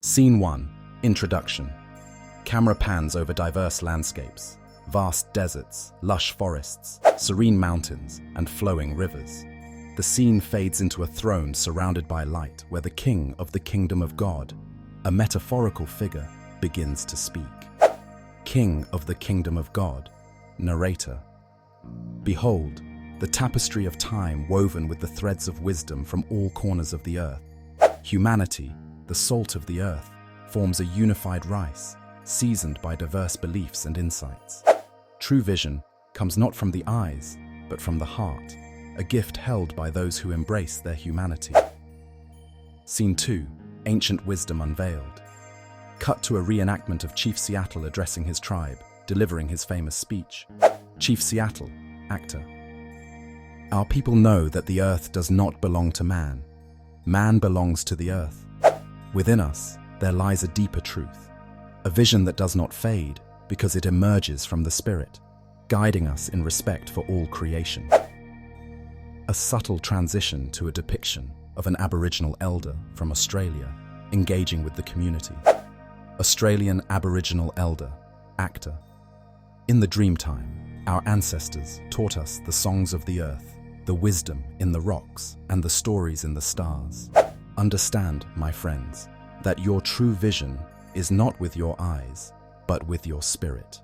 Scene 1. Introduction. Camera pans over diverse landscapes, vast deserts, lush forests, serene mountains, and flowing rivers. The scene fades into a throne surrounded by light where the king of the kingdom of God, a metaphorical figure, begins to speak. King of the kingdom of God, narrator. Behold, the tapestry of time woven with the threads of wisdom from all corners of the earth. Humanity, the salt of the earth, forms a unified rice, seasoned by diverse beliefs and insights. True vision comes not from the eyes, but from the heart, a gift held by those who embrace their humanity. Scene 2. Ancient wisdom unveiled. Cut to a reenactment of Chief Seattle addressing his tribe, delivering his famous speech. Chief Seattle, actor. Our people know that the earth does not belong to man. Man belongs to the earth. Within us, there lies a deeper truth, a vision that does not fade because it emerges from the spirit, guiding us in respect for all creation. A subtle transition to a depiction of an Aboriginal elder from Australia engaging with the community. Australian Aboriginal elder, actor. In the Dreamtime, our ancestors taught us the songs of the earth, the wisdom in the rocks, and the stories in the stars. Understand, my friends, that your true vision is not with your eyes, but with your spirit.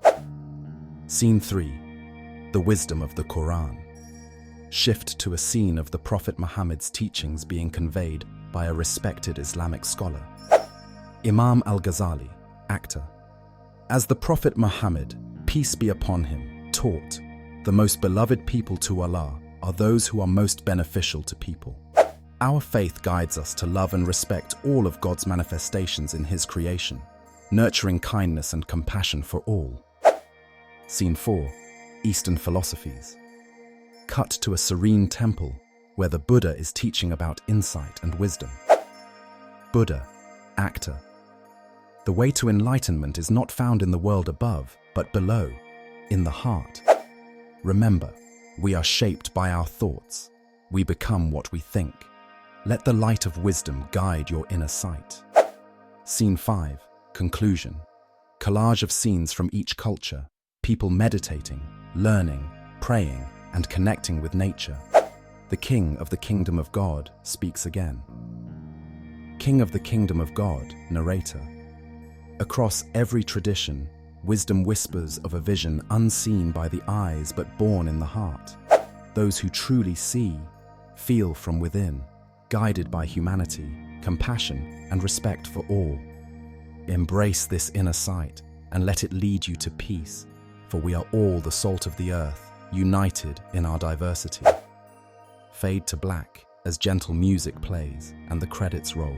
Scene 3. The wisdom of the Quran. Shift to a scene of the Prophet Muhammad's teachings being conveyed by a respected Islamic scholar. Imam al-Ghazali, actor. As the Prophet Muhammad, peace be upon him, taught, the most beloved people to Allah are those who are most beneficial to people. Our faith guides us to love and respect all of God's manifestations in His creation, nurturing kindness and compassion for all. Scene 4. Eastern philosophies. Cut to a serene temple where the Buddha is teaching about insight and wisdom. Buddha, actor. The way to enlightenment is not found in the world above, but below, in the heart. Remember, we are shaped by our thoughts. We become what we think. Let the light of wisdom guide your inner sight. Scene 5. Conclusion. Collage of scenes from each culture, people meditating, learning, praying, and connecting with nature. The King of the Kingdom of God speaks again. King of the Kingdom of God, narrator. Across every tradition, wisdom whispers of a vision unseen by the eyes but born in the heart. Those who truly see, feel from within, guided by humanity, compassion, and respect for all. Embrace this inner sight and let it lead you to peace, for we are all the salt of the earth, united in our diversity. Fade to black as gentle music plays and the credits roll.